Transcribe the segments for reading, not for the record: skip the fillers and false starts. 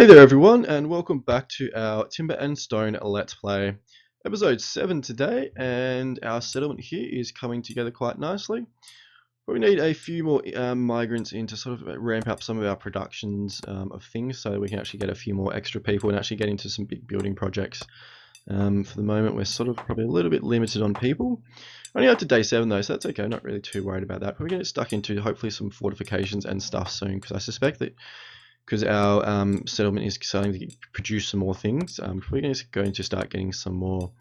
Hey there everyone, and welcome back to our Timber and Stone Let's Play. Episode 7 today, and our settlement here is coming together quite nicely. But we need a few more migrants in to sort of ramp up some of our productions of things so we can actually get a few more extra people and actually get into some big building projects. For the moment we're sort of probably a little bit limited on people. Only up to day 7 though, so that's okay, not really too worried about that. But we're going to get stuck into hopefully some fortifications and stuff soon, because I suspect that because our settlement is starting to produce some more things, we're going to start getting some more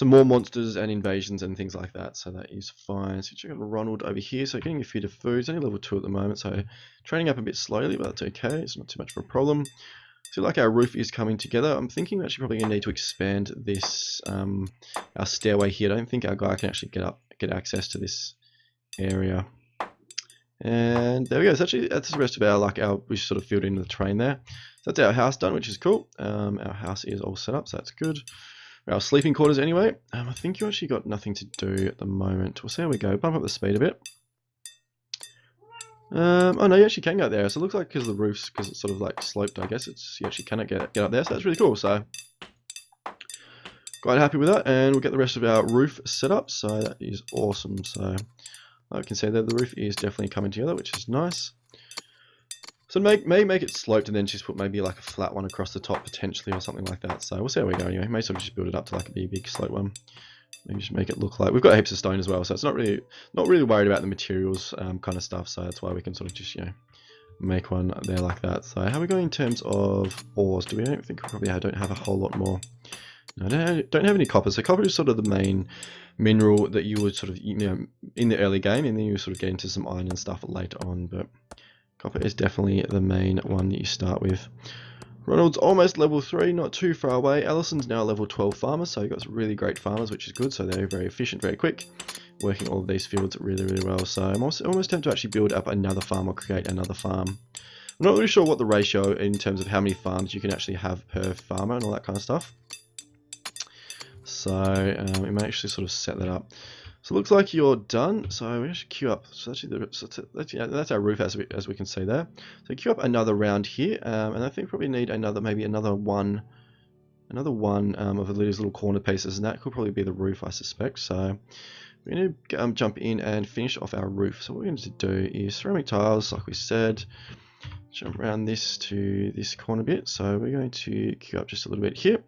monsters and invasions and things like that. So that is fine. So check out Ronald over here. So getting a few of food. He's only level 2 at the moment, so training up a bit slowly, but that's okay. It's not too much of a problem. So like our roof is coming together. I'm thinking we're actually probably going to need to expand this our stairway here. I don't think our guy can actually get access to this area. And there we go. That's the rest of we sort of filled in the terrain there. So that's our house done, which is cool. Our house is all set up, so that's good. Our sleeping quarters anyway. I think you actually got nothing to do at the moment. We'll see how we go. Bump up the speed a bit. Oh no, you actually can go there. So it looks like because the roofs, because it's sort of like sloped, I guess you actually cannot get up there. So that's really cool. So quite happy with that, and we'll get the rest of our roof set up. So that is awesome. So I can see that the roof is definitely coming together, which is nice. So make it sloped and then just put maybe like a flat one across the top potentially or something like that. So we'll see how we go anyway. May sort of just build it up to like a big slope one. Maybe just make it look like we've got heaps of stone as well, so it's not really worried about the materials kind of stuff. So that's why we can sort of just make one there like that. So how are we going in terms of ores? I don't think we probably don't have a whole lot more. No, I don't have any copper. So copper is sort of the main mineral that you would sort of in the early game, and then you sort of get into some iron and stuff later on. But copper is definitely the main one that you start with. Ronald's almost level 3, not too far away. Allison's now a level 12 farmer, so you've got some really great farmers, which is good. So they're very efficient, very quick, working all of these fields really well. So I'm almost tempted to actually build up another farm or create another farm. I'm not really sure what the ratio in terms of how many farms you can actually have per farmer and all that kind of stuff. So we may actually sort of set that up. So it looks like you're done. So we should queue up. So actually, that's our roof as we can see there. So queue up another round here, and I think probably need maybe another one of these little corner pieces, and that could probably be the roof, I suspect. So we're going to jump in and finish off our roof. So what we're going to do is ceramic tiles, like we said. Jump around this to this corner bit. So we're going to queue up just a little bit here,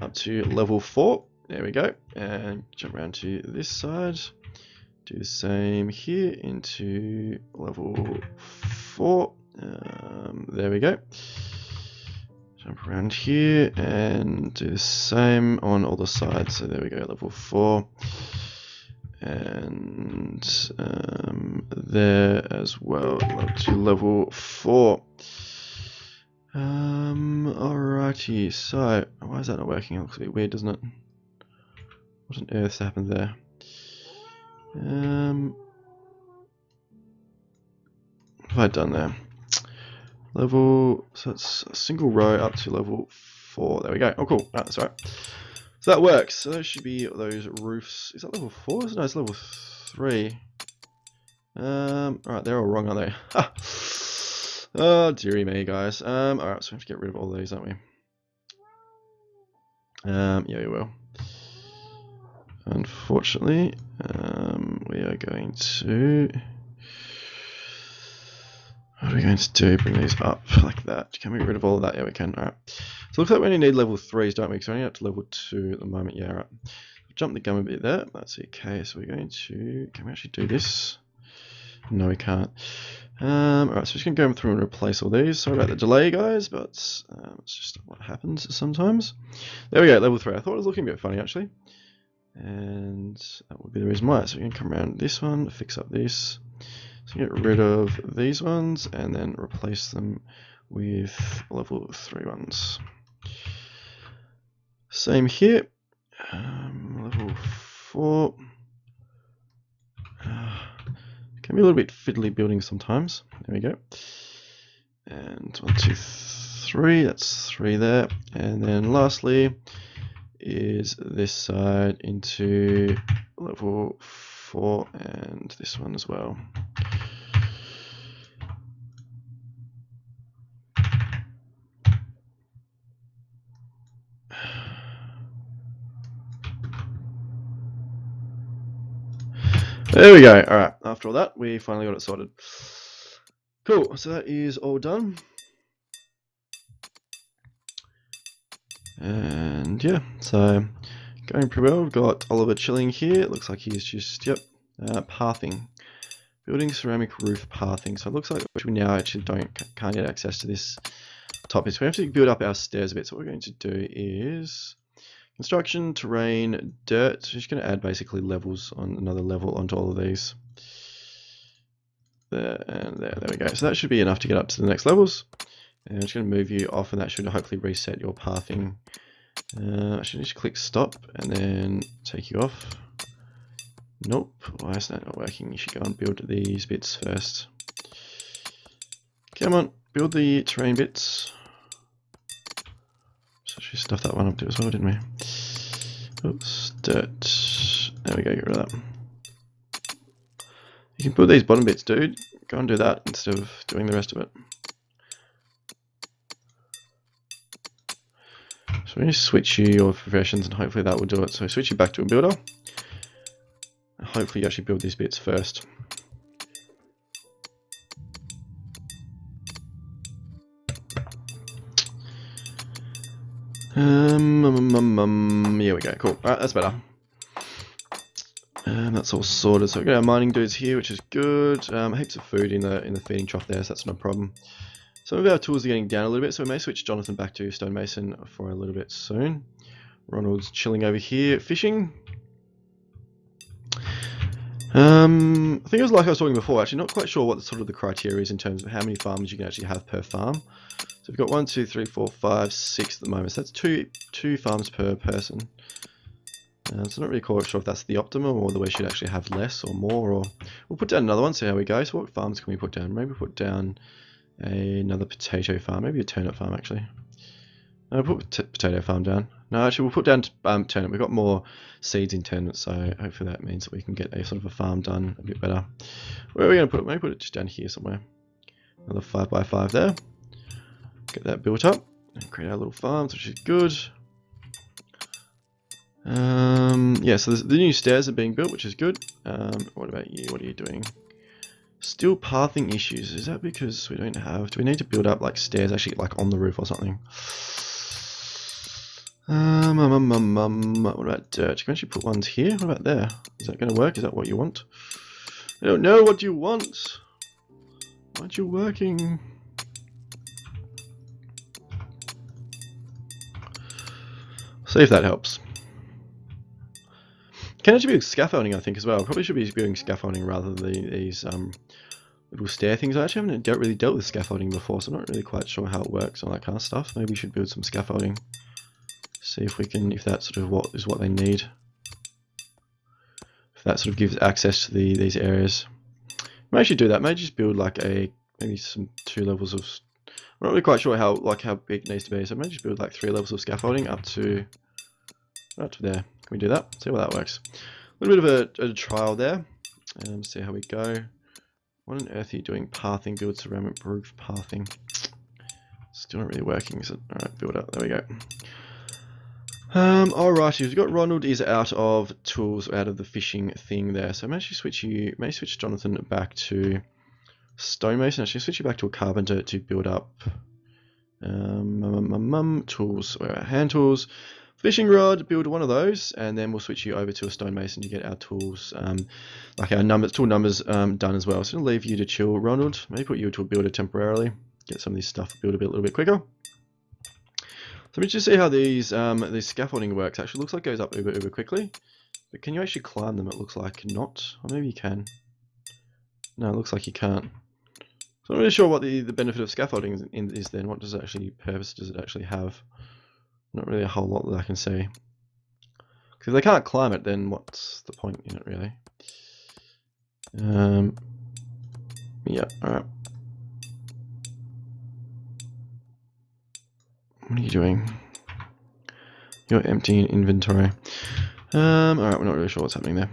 up to level 4. There we go, and jump around to this side. Do the same here into level 4. There we go. Jump around here and do the same on all the sides. So there we go, level 4. And there as well, up to level 4. Alrighty, so why is that not working? It looks a bit weird, doesn't it? What on earth's happened there? What have I done there? So that's a single row up to level 4. There we go. Oh, cool. Right, that's right. So that works. So those should be those roofs. Is that level 4? No, it's level 3. Alright, they're all wrong, aren't they? Oh, dearie me, guys. Alright, so we have to get rid of all these, aren't we? Yeah, we will. Unfortunately, we are going to... What are we going to do? Bring these up like that. Can we get rid of all of that? Yeah, we can. Alright. So it looks like we only need level 3s, don't we? Because we're only up to level 2 at the moment. Yeah, right. Jump the gun a bit there. That's okay. So we're going to... Can we actually do this? No, we can't. Alright, so we're just going to go through and replace all these. Sorry about the delay, guys, but it's just what happens sometimes. There we go, level 3. I thought it was looking a bit funny, actually. And that would be the reason why. So we can come around this one, fix up this. So get rid of these ones and then replace them with level 3 ones. Same here. Level 4. Can be a little bit fiddly building sometimes. There we go. And 1, 2, 3. That's 3 there. And then lastly is this side into level 4 and this one as well. There we go. Alright, after all that, we finally got it sorted. Cool, so that is all done. And yeah, so going pretty well. We've got Oliver chilling here. It looks like he's just, yep, pathing. Building ceramic roof pathing. So it looks like we now actually can't get access to this top bit. So we have to build up our stairs a bit. So what we're going to do is construction, terrain, dirt. So just going to add basically levels on another level onto all of these. There and there. There we go. So that should be enough to get up to the next levels. And I'm just going to move you off, and that should hopefully reset your pathing. I should just click stop and then take you off. Nope. Why is that not working? You should go and build these bits first. Come on, build the terrain bits. So actually stuff that one up too as well, didn't we? Oops, dirt. There we go, get rid of that. You can build these bottom bits, dude. Go and do that instead of doing the rest of it. So we switch you your professions, and hopefully that will do it. So switch you back to a builder. Hopefully you actually build these bits first. Here we go, cool. Alright, that's better. That's all sorted. So we've got our mining dudes here, which is good. Heaps of food in the feeding trough there, so that's no problem. Some of our tools are getting down a little bit, so we may switch Jonathan back to stonemason for a little bit soon. Ronald's chilling over here, fishing. I think it was like I was talking before, actually not quite sure what the criteria is in terms of how many farms you can actually have per farm. So we've got 1, 2, 3, 4, 5, 6 at the moment, so that's two farms per person. So I'm not really quite sure if that's the optimum or whether we should actually have less or more, or we'll put down another one, see how we go. So what farms can we put down? Maybe put down another potato farm, maybe a turnip farm actually. No, put potato farm down. No, actually we'll put down turnip. We've got more seeds in turnip, so hopefully that means that we can get a sort of a farm done a bit better. Where are we going to put it? Maybe put it just down here somewhere. Another 5x5 there. Get that built up and create our little farms, which is good. Yeah, so the new stairs are being built, which is good. What about you? What are you doing? Still pathing issues. Is that because we don't have... Do we need to build up like stairs actually like on the roof or something? What about dirt? You can actually put ones here. What about there? Is that going to work? Is that what you want? I don't know what you want. Why aren't you working? See if that helps. Can actually be scaffolding, I think, as well. Probably should be building scaffolding rather than these little stair things. I actually haven't really dealt with scaffolding before, so I'm not really quite sure how it works and all that kind of stuff. Maybe we should build some scaffolding. See if we can, if that sort of what they need. If that sort of gives access to these areas. Maybe I should do that. Maybe just build like maybe some 2 levels of. I'm not really quite sure how big it needs to be. So maybe just build like 3 levels of scaffolding up to there. Can we do that? See how that works. A little bit of a trial there. See how we go. What on earth are you doing? Pathing, build ceramic roof pathing. Still not really working, is it? Alright, build up. There we go. Alrighty, we've got Ronald is out of tools, out of the fishing thing there. So maybe switch Jonathan back to stonemason. Actually, switch you back to a carpenter to build up tools, hand tools. Fishing rod, build one of those, and then we'll switch you over to a stonemason to get our tools, like our tool numbers done as well. So I'll leave you to chill, Ronald. Maybe put you to a builder temporarily, get some of this stuff built a little bit quicker. So let me just see how these scaffolding works. Actually, looks like it goes up uber quickly, but can you actually climb them? It looks like not, or maybe you can. No, it looks like you can't. So I'm not really sure what the benefit of scaffolding is then. What purpose does it actually have? Not really a whole lot that I can see. Because if they can't climb it, then what's the point in it, really? Yeah, alright. What are you doing? You're emptying inventory. Alright, we're not really sure what's happening there.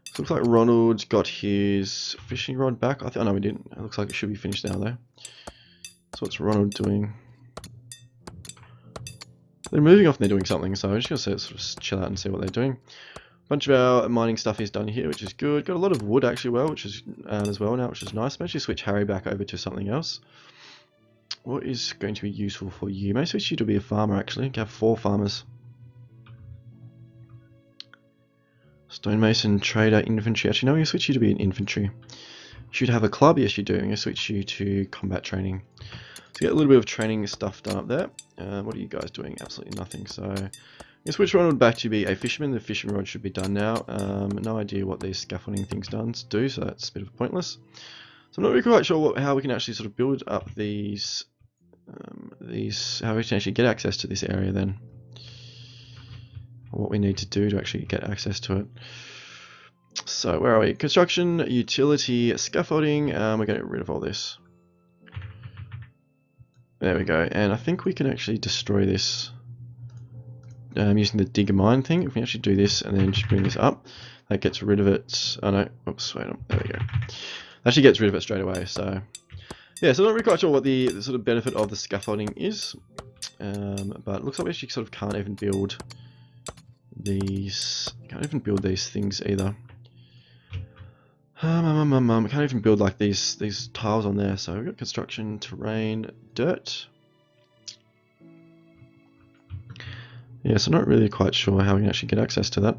So it looks like Ronald's got his fishing rod back. Oh no, we didn't. It looks like it should be finished now, though. So what's Ronald doing? They're moving off and they're doing something, so I'm just going to sort of chill out and see what they're doing. bunch of our mining stuff is done here, which is good. Got a lot of wood actually, which is as well now, which is nice. Maybe switch Harry back over to something else. What is going to be useful for you? Maybe switch you to be a farmer actually. You can have 4 farmers. Stonemason, trader, infantry. Actually, no, I'm going to switch you to be an infantry. You should have a club. Yes, you do. I'm going to switch you to combat training. So get a little bit of training stuff done up there. What are you guys doing? Absolutely nothing. So I'm going to switch Ronald back to be a fisherman. The fisherman rod should be done now. No idea what these scaffolding things do, so that's a bit of pointless. So I'm not really quite sure how we can actually sort of build up these, how we can actually get access to this area then. What we need to do to actually get access to it. So where are we? Construction, utility, scaffolding. We're going to get rid of all this. There we go. And I think we can actually destroy this using the dig mine thing. If we actually do this and then just bring this up, that gets rid of it. Oh no, oops, wait on. There we go. Actually gets rid of it straight away. So yeah, so I'm not really quite sure what the sort of benefit of the scaffolding is, but it looks like we actually sort of can't even build these. Can't even build these things either. Can't even build like these tiles on there. So we've got construction, terrain, dirt. Yeah, so not really quite sure how we can actually get access to that.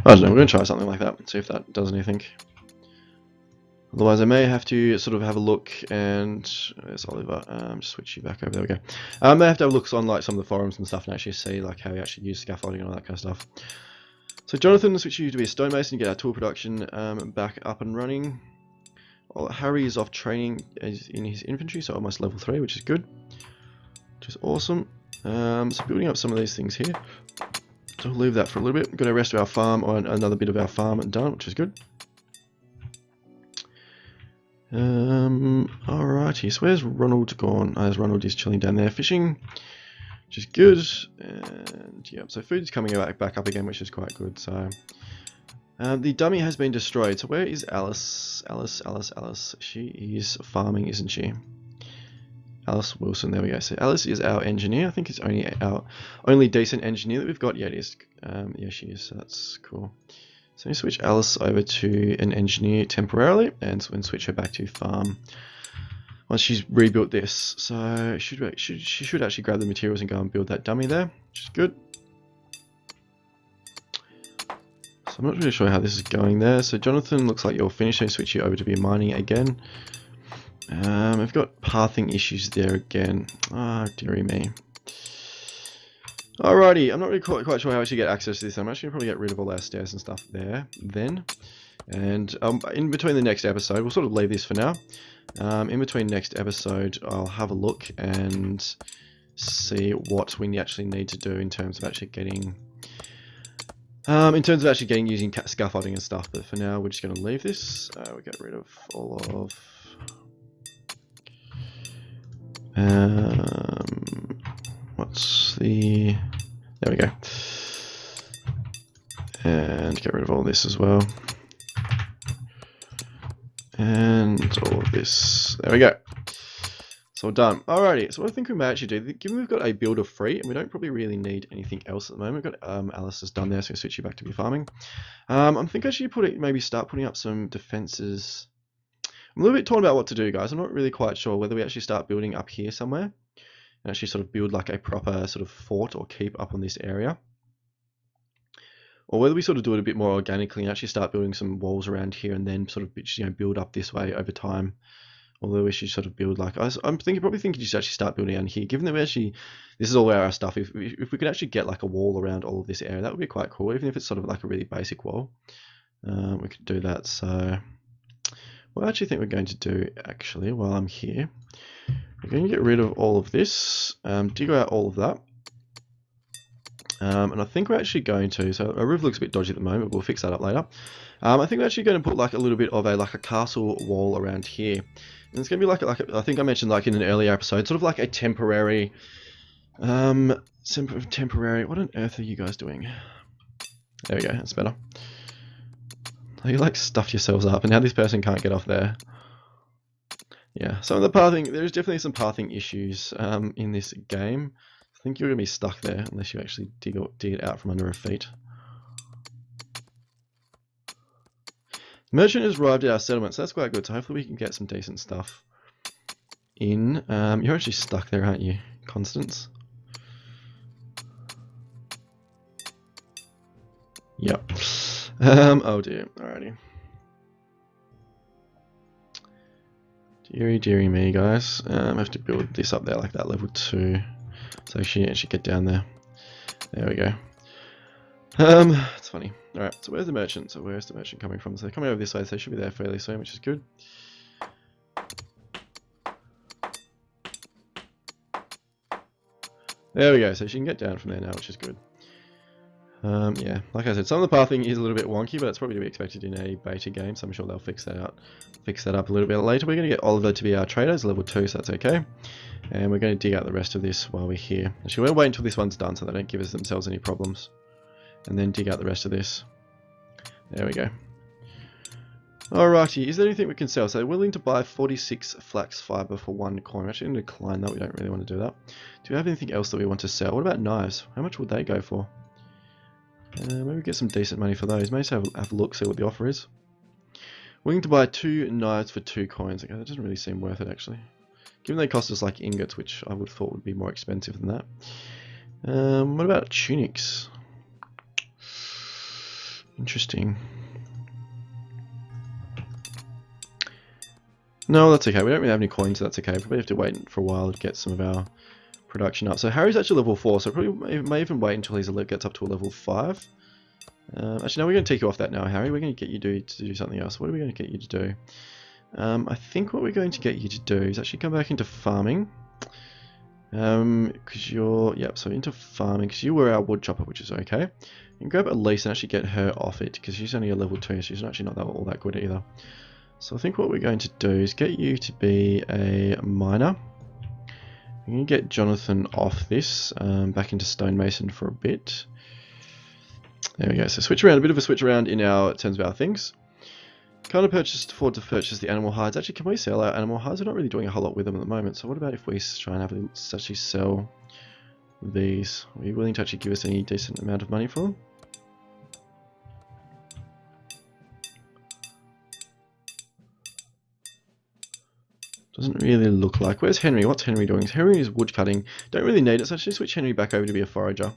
I don't know, we're going to try something like that and see if that does anything. Otherwise I may have to sort of have a look and... There's Oliver, just switch you back over, there we go. I may have to have looks on like some of the forums and stuff and actually see like how we actually use scaffolding and all that kind of stuff. So Jonathan, switch you to be a stonemason, get our tool production back up and running. Well, Harry is off training in his infantry, so almost level 3, which is good. Which is awesome. So building up some of these things here. So we'll leave that for a little bit. Got the rest of our farm, or another bit of our farm done, which is good. Alrighty, so where's Ronald gone? Oh, there's Ronald, is chilling down there fishing, which is good. And yeah, so food's coming back up again, which is quite good. So the dummy has been destroyed. So where is Alice? Alice. She is farming, isn't she? Alice Wilson, there we go. So Alice is our engineer. I think it's only our only decent engineer that we've got. Yeah, it is. Yeah, she is. So that's cool. So we switch Alice over to an engineer temporarily, and switch her back to farm once she's rebuilt this. So she should actually grab the materials and go and build that dummy there, which is good. So I'm not really sure how this is going there. So Jonathan, looks like you're finished. So switch you over to be mining again. We've got pathing issues there again. Ah, dearie me. Alrighty, I'm not really quite sure how I should get access to this. I'm actually going to probably get rid of all our stairs and stuff there then. And in between the next episode, we'll sort of leave this for now. In between next episode, I'll have a look and see what we actually need to do in terms of actually getting... using scaffolding and stuff. But for now, we're just going to leave this. We'll get rid of all of... what's the... There we go. And get rid of all this as well. And all of this. There we go. So we're done. Alrighty, so what I think we may actually do, given we've got a builder free, and we don't probably really need anything else at the moment. We've got Alice is done there, so I'll switch you back to be farming. I think I should maybe start putting up some defenses. I'm a little bit torn about what to do, guys. I'm not really quite sure whether we actually start building up here somewhere and actually sort of build like a proper sort of fort or keep up on this area, or whether we sort of do it a bit more organically and actually start building some walls around here and then sort of build up this way over time. Although we should sort of build like I'm probably thinking just actually start building down here. Given that this is all our stuff. If we could actually get like a wall around all of this area, that would be quite cool. Even if it's sort of like a really basic wall, we could do that. So what I actually think we're going to do actually while I'm here, we're going to get rid of all of this, dig out all of that, and I think we're actually going to. So our roof looks a bit dodgy at the moment. But we'll fix that up later. I think we're actually going to put like a little bit of a castle wall around here, and it's going to be like I think I mentioned like in an earlier episode, sort of like a temporary, temporary. What on earth are you guys doing? There we go, that's better. You like stuffed yourselves up, and now this person can't get off there. Yeah, some of the pathing, there's definitely some pathing issues in this game. I think you're going to be stuck there unless you actually dig it out from under her feet. Merchant has arrived at our settlement, so that's quite good. So hopefully we can get some decent stuff in. You're actually stuck there, aren't you, Constance? Yep. Oh dear. Alrighty. Deary me, guys. I have to build this up there like that, level 2. So she actually get down there. There we go. It's funny. Alright, so where's the merchant? So where's the merchant coming from? So they're coming over this way, so they should be there fairly soon, which is good. There we go, so she can get down from there now, which is good. Yeah, like I said, some of the pathing is a little bit wonky, but it's probably to be expected in a beta game, so I'm sure they'll fix that up a little bit later. We're going to get Oliver to be our trader, it's level 2, so that's okay. And we're going to dig out the rest of this while we're here. Actually, we'll wait until this one's done so they don't give us themselves any problems. And then dig out the rest of this. There we go. Alrighty, is there anything we can sell? So willing to buy 46 flax fiber for 1 coin. We're actually going to decline that, we don't really want to do that. Do we have anything else that we want to sell? What about knives? How much would they go for? Maybe get some decent money for those. Maybe have a look, see what the offer is. Willing to buy 2 knives for 2 coins. Okay, that doesn't really seem worth it actually. Given they cost us like ingots, which I would have thought would be more expensive than that. What about tunics? Interesting. No, that's okay. We don't really have any coins, so that's okay. Probably have to wait for a while to get some of our production up. So Harry's actually level 4, so probably may even wait until he gets up to a level 5. Actually, no, we're going to take you off that now, Harry. We're going to get you to do something else. What are we going to get you to do? I think what we're going to get you to do is actually come back into farming. Because you're, yep, so into farming, because you were our wood chopper, which is okay. You can grab Elise and actually get her off it, because she's only a level 2, so she's actually not all that good either. So I think what we're going to do is get you to be a miner. I'm going to get Jonathan off this, back into stonemason for a bit. There we go, so switch around, a bit of a switch around in terms of our things. Can't afford to purchase the animal hides. Actually, can we sell our animal hides? We're not really doing a whole lot with them at the moment, so what about if we try and actually sell these? Are you willing to actually give us any decent amount of money for them? Doesn't really look like. Where's Henry? What's Henry doing? Henry is wood cutting. Don't really need it, so actually switch Henry back over to be a forager.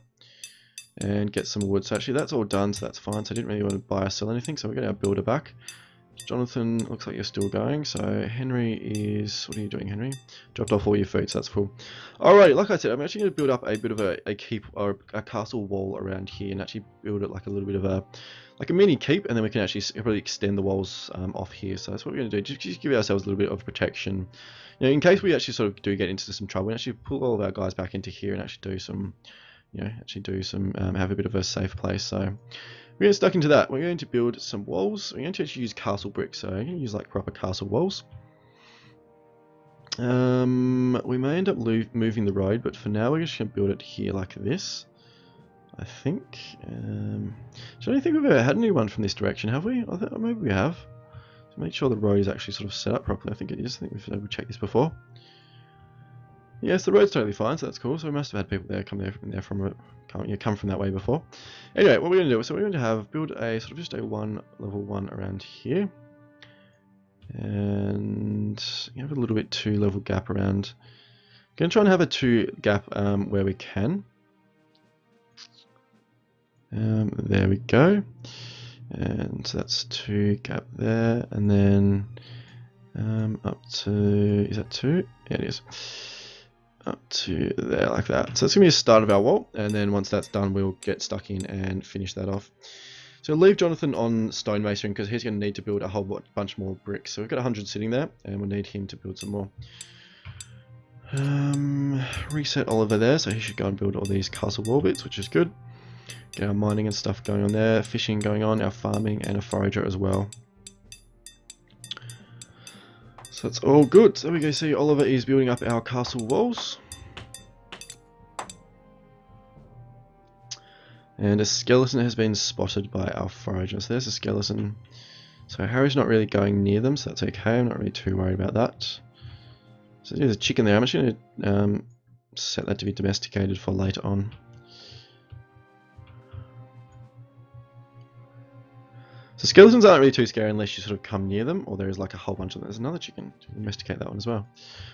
And get some wood. So actually that's all done, so that's fine. So I didn't really want to buy or sell anything, so we got our builder back. Jonathan, looks like you're still going. So Henry is, what are you doing, Henry? Dropped off all your food, so that's cool. Alright, like I said, I'm actually going to build up a bit of a keep or a castle wall around here and actually build it like a little bit of a mini keep, and then we can actually probably extend the walls off here. So that's what we're going to do. Just give ourselves a little bit of protection. You know, in case we actually sort of do get into some trouble, we actually pull all of our guys back into here and actually do some, have a bit of a safe place. So we're going to stuck into that. We're going to build some walls. We're going to actually use castle bricks. So I'm going to use like proper castle walls. We may end up moving the road, but for now we're just going to build it here like this. I think. So I don't think we've ever had anyone from this direction, have we? Maybe we have. To make sure the road is actually sort of set up properly. I think it is. I think we've checked this before. Yes, the road's totally fine, so that's cool. So we must have had people there come from that way before. Anyway, what we're going to do, so we're going to build a sort of just a level 1 around here, and you have a little bit 2 level gap around. I'm going to try and have a 2 gap where we can. There we go, and so that's 2 gap there, and then up to, is that 2? Yeah, it is. Up to there like that. So it's going to be a start of our wall, and then once that's done we'll get stuck in and finish that off. So leave Jonathan on stonemason because he's going to need to build a whole bunch more bricks. So we've got 100 sitting there, and we'll need him to build some more. Reset Oliver there, so he should go and build all these castle wall bits, which is good. Get our mining and stuff going on there, fishing going on, our farming, and a forager as well. So that's all good. So we go see Oliver is building up our castle walls. And a skeleton has been spotted by our forager. So there's a skeleton. So Harry's not really going near them, so that's okay. I'm not really too worried about that. So there's a chicken there. I'm just going to set that to be domesticated for later on. So skeletons aren't really too scary unless you sort of come near them, or there is like a whole bunch of them. There's another chicken. Domesticate that one as well.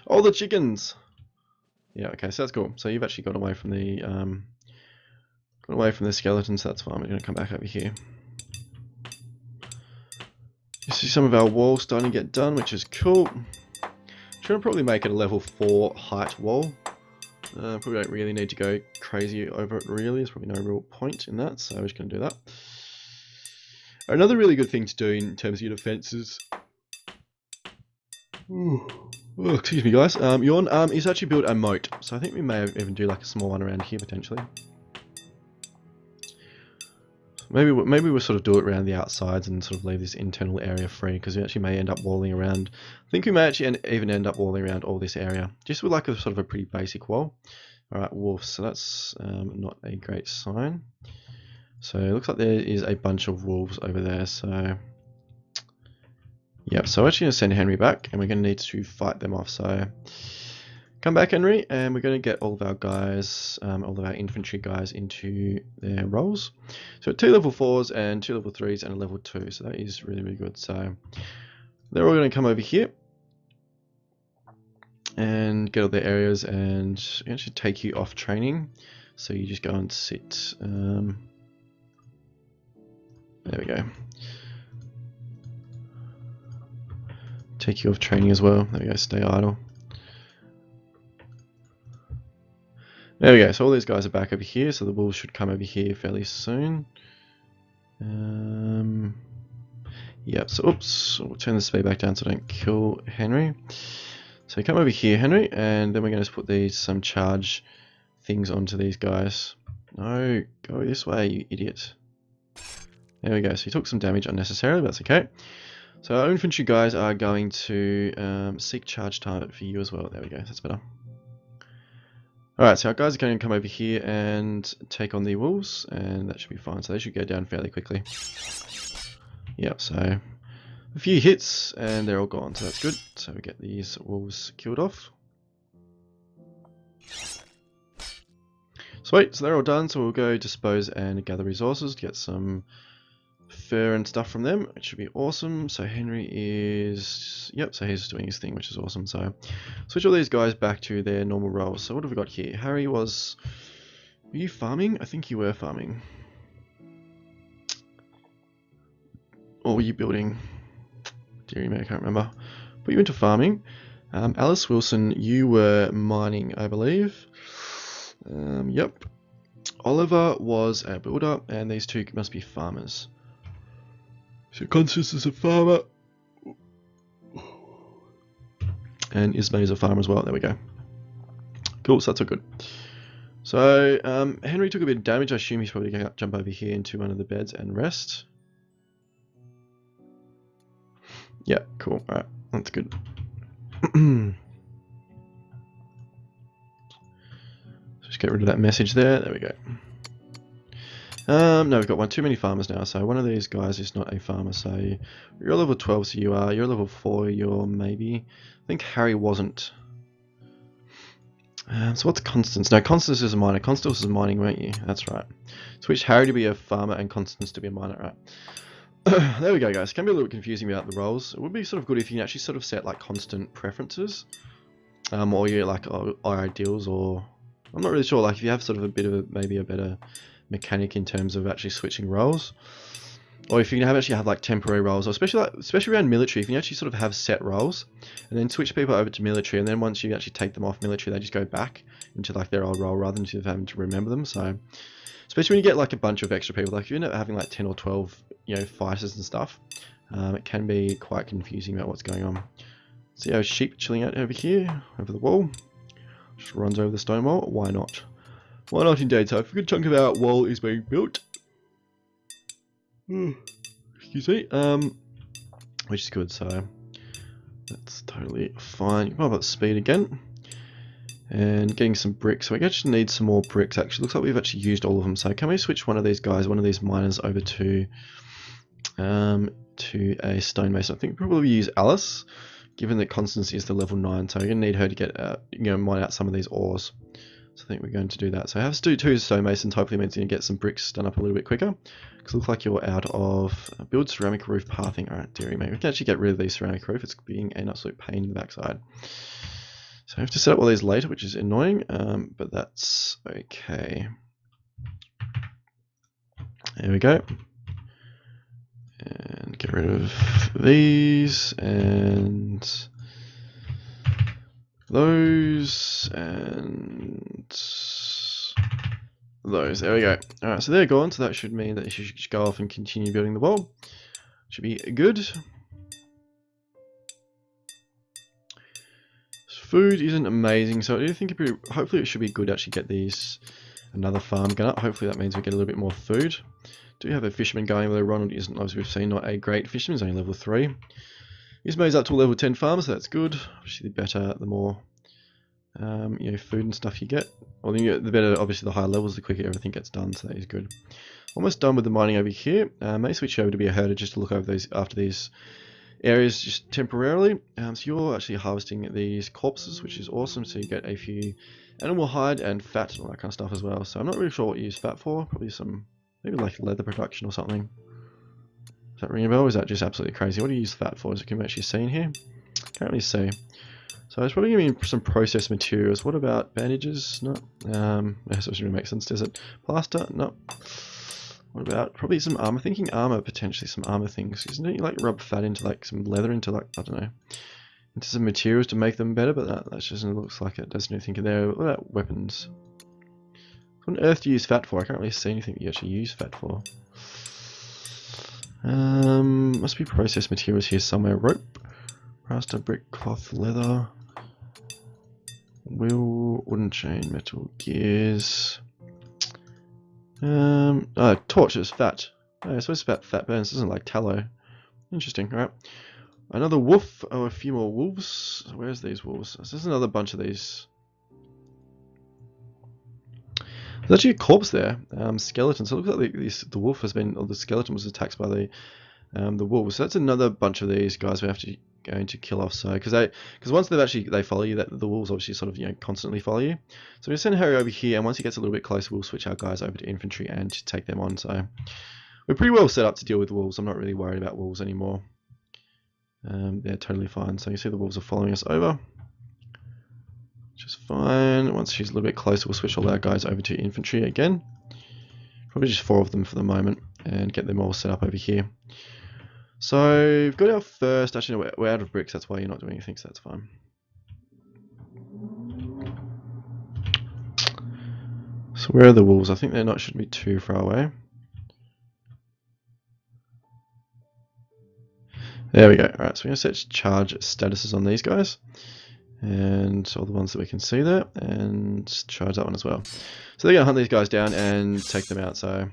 Oh, the chickens! Yeah, okay, so that's cool. So you've actually got away from the skeletons, so that's fine. We're going to come back over here. You see some of our walls starting to get done, which is cool. Trying to probably make it a level 4 height wall. Probably don't really need to go crazy over it really. There's probably no real point in that, so we're just going to do that. Another really good thing to do in terms of your defenses. Oh, excuse me, guys. Yawn. Is actually build a moat. So I think we may even do like a small one around here potentially. Maybe we'll sort of do it around the outsides and sort of leave this internal area free, because we actually may end up walling around. I think we may actually even end up walling around all this area, just with like a sort of a pretty basic wall. All right, wolves. So that's not a great sign. So it looks like there is a bunch of wolves over there. So yep. So I'm actually going to send Henry back, and we're going to need to fight them off. So come back, Henry, and we're going to get all of our guys, all of our infantry guys into their roles. So 2 level 4s and 2 level 3s and a level 2. So that is really, really good. So they're all going to come over here and get all their areas, and actually take you off training. So you just go and sit. There we go. Take you off training as well. There we go. Stay idle. There we go. So all these guys are back over here. So the wolves should come over here fairly soon. Yep. So oops. We'll turn the speed back down so I don't kill Henry. So come over here, Henry, and then we're going to put these some charge things onto these guys. No, go this way, you idiot. There we go. So he took some damage unnecessarily, but that's okay. So our infantry guys are going to seek charge target for you as well. There we go. That's better. Alright, so our guys are going to come over here and take on the wolves, and that should be fine. So they should go down fairly quickly. Yep, so a few hits and they're all gone, so that's good. So we get these wolves killed off. Sweet, so they're all done, so we'll go dispose and gather resources to get some fur and stuff from them, which should be awesome. So Henry is, yep, so he's doing his thing, which is awesome. So switch all these guys back to their normal roles. So what have we got here? Harry was, were you farming? I think you were farming. Or were you building? DeReam, I can't remember. But you went to farming. Alice Wilson, you were mining, I believe. Yep. Oliver was a builder, and these two must be farmers. So Constance is a farmer, and Ismay is a farmer as well. There we go. Cool, so that's all good. So Henry took a bit of damage. I assume he's probably going to jump over here into one of the beds and rest. Yeah, cool. All right, that's good. Just get rid of that message there. There we go. No, we've got one too many farmers now. So one of these guys is not a farmer. So you're level 12, so you are. You're level 4. You're maybe. I think Harry wasn't. So what's Constance? No, Constance is a miner. Constance is mining, weren't you? That's right. Switch Harry to be a farmer and Constance to be a miner. Right. There we go, guys. It can be a little bit confusing about the roles. It would be sort of good if you can actually sort of set like constant preferences, or your like ideals, or I'm not really sure. Like if you have sort of a bit of maybe a better mechanic in terms of actually switching roles, or if you can actually have like temporary roles, or especially around military, if you actually sort of have set roles and then switch people over to military, and then once you actually take them off military, they just go back into like their old role rather than sort of having to remember them. So especially when you get like a bunch of extra people, like if you end up having like 10 or 12 fighters and stuff, it can be quite confusing about what's going on. See our sheep chilling out over here over the wall, just runs over the stone wall. Why not? Why not indeed? So a good chunk of our wall is being built. Excuse me. Which is good. So that's totally fine. You can pop up speed again. And getting some bricks. So we actually need some more bricks. Actually, looks like we've actually used all of them. So can we switch one of these guys, one of these miners, over to a stonemason? I think probably use Alice, given that Constance is the level 9. So we're gonna need her to get mine out some of these ores. So I think we're going to do that. So have to do 2 stonemasons. Hopefully means you can get some bricks done up a little bit quicker. Because it looks like you're out of build ceramic roof pathing. Alright, DeReam, we can actually get rid of these ceramic roof. It's being an absolute pain in the backside. So I have to set up all these later, which is annoying, but that's okay. There we go. And get rid of these and those and those. There we go. Alright, so they're gone, so that should mean that you should go off and continue building the wall. Should be good. Food isn't amazing, so I do think hopefully it should be good to actually get these another farm gun up. Hopefully that means we get a little bit more food. Do have a fisherman going, although Ronald isn't, as we've seen, not a great fisherman. He's only level 3. Ismay's up to a level 10 farmer, so that's good. Obviously, the better, the more food and stuff you get. Well, the better, obviously, the higher levels, the quicker everything gets done, so that is good. Almost done with the mining over here. May switch over to be a herder just to look over these after these areas just temporarily. So you're actually harvesting these corpses, which is awesome. So you get a few animal hide and fat and all that kind of stuff as well. So I'm not really sure what you use fat for. Probably some, maybe like leather production or something. Does that ring a bell? Or is that just absolutely crazy? What do you use fat for? As you can actually see in here, can't really see. So it's probably giving me some processed materials. What about bandages? No. That doesn't really make sense, does it? Plaster? No. What about probably some armor? Thinking armor, potentially some armor things. Isn't it you like rub fat into like some leather into like, I don't know, into some materials to make them better? But that just looks like it. Doesn't anything in there. What about weapons? What on earth do you use fat for? I can't really see anything that you actually use fat for. Must be processed materials here somewhere. Rope, plaster, brick, cloth, leather, wheel, wooden chain, metal, gears. Torches, fat. Oh, so it's about fat burns, isn't it? Like tallow. Interesting, alright. Another wolf, oh, a few more wolves. Where's these wolves? So there's another bunch of these. There's actually a corpse there, skeleton. So it looks like the wolf has been, or the skeleton was attacked by the wolves. So that's another bunch of these guys we have to going to kill off. So because once they follow you, the wolves obviously sort of constantly follow you. So we send Harry over here, and once he gets a little bit closer, we'll switch our guys over to infantry and take them on. So we're pretty well set up to deal with wolves. I'm not really worried about wolves anymore. They're totally fine. So you see the wolves are following us over, which is fine. Once she's a little bit closer, we'll switch all our guys over to infantry again. Probably just 4 of them for the moment, and get them all set up over here. So we've got our first, actually no, we're out of bricks, that's why you're not doing anything, so that's fine. So where are the wolves? I think they're not, shouldn't be too far away. There we go. Alright, so we're going to set charge statuses on these guys. And all the ones that we can see there, and charge that one as well. So they're going to hunt these guys down and take them out, so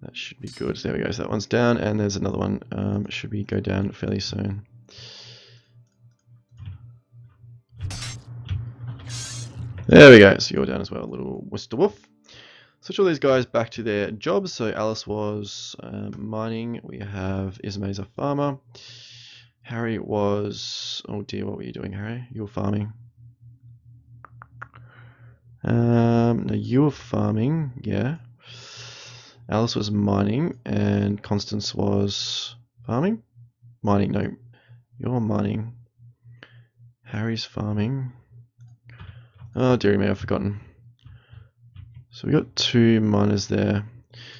that should be good. There we go, so that one's down, and there's another one. Should be go down fairly soon. There we go, so you're down as well, little Mr. Wolf. Switch all these guys back to their jobs. So Alice was mining. We have Ismay's a farmer. Harry was... oh dear, what were you doing, Harry? You were farming. No, you were farming, yeah. Alice was mining, and Constance was farming? Mining, no. You're mining. Harry's farming. Oh, dearie me, I've forgotten. So we got 2 miners there.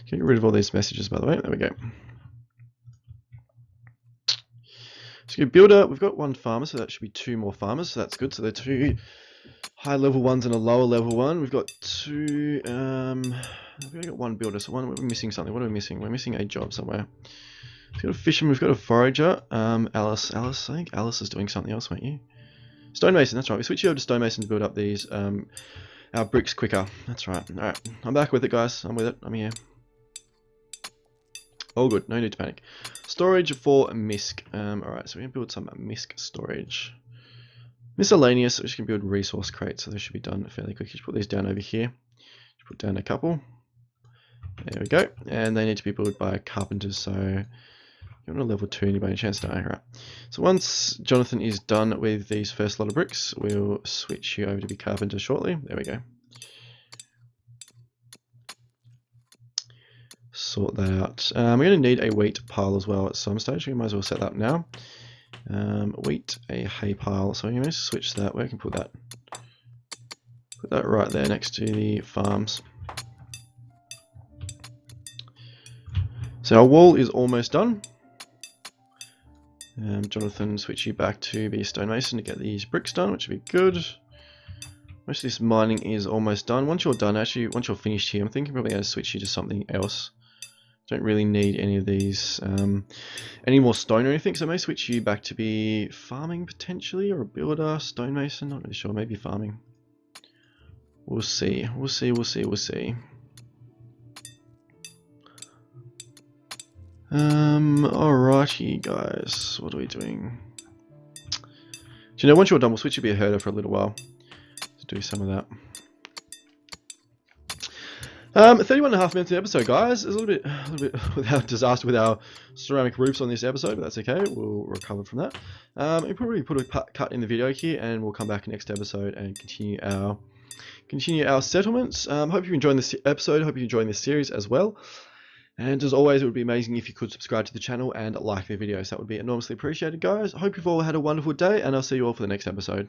Get rid of all these messages, by the way. There we go. So builder, we've got 1 farmer, so that should be 2 more farmers, so that's good. So they're 2 high level ones and a lower level one. We've got 2, we've only got 1 builder, so we're missing something. What are we missing? We're missing a job somewhere. We've got a fisherman, we've got a forager. Alice, I think Alice is doing something else, weren't you? Stonemason, that's right. We switched you over to Stonemason to build up these, our bricks quicker. That's right. Alright, I'm back with it, guys. I'm with it. I'm here. All good. No need to panic. Storage for misc. Alright, so we're going to build some misc storage. Miscellaneous, which can build resource crates, so they should be done fairly quick. Just put these down over here. Just put down a couple. There we go. And they need to be built by carpenters, so you're on a level 2 any by any chance? No, right. So once Jonathan is done with these first lot of bricks, we'll switch you over to be carpenter shortly. There we go. Sort that out. We're going to need a wheat pile as well at some stage. We might as well set that up now. Wheat, a hay pile. So I'm going to switch that. Where can I put that? Put that right there next to the farms. So our wall is almost done. Jonathan, switch you back to be a stonemason to get these bricks done, which would be good. Most of this mining is almost done. Once you're done, actually, once you're finished here, I'm thinking probably going to switch you to something else. Don't really need any of these, any more stone or anything, so I may switch you back to be farming potentially, or a builder, stonemason, not really sure, maybe farming. We'll see, we'll see, we'll see, we'll see. Alrighty guys, what are we doing? Do you know, once you're done, we'll switch you to be a herder for a little while, to do some of that. 31.5 minutes in the episode, guys. It's a little bit without disaster with our ceramic roofs on this episode, but that's okay. We'll recover from that. We'll probably put a cut in the video here, and we'll come back next episode and continue our settlements. Hope you're enjoying this episode. Hope you're enjoying this series as well. And as always, it would be amazing if you could subscribe to the channel and like the videos. That would be enormously appreciated, guys. Hope you've all had a wonderful day, and I'll see you all for the next episode.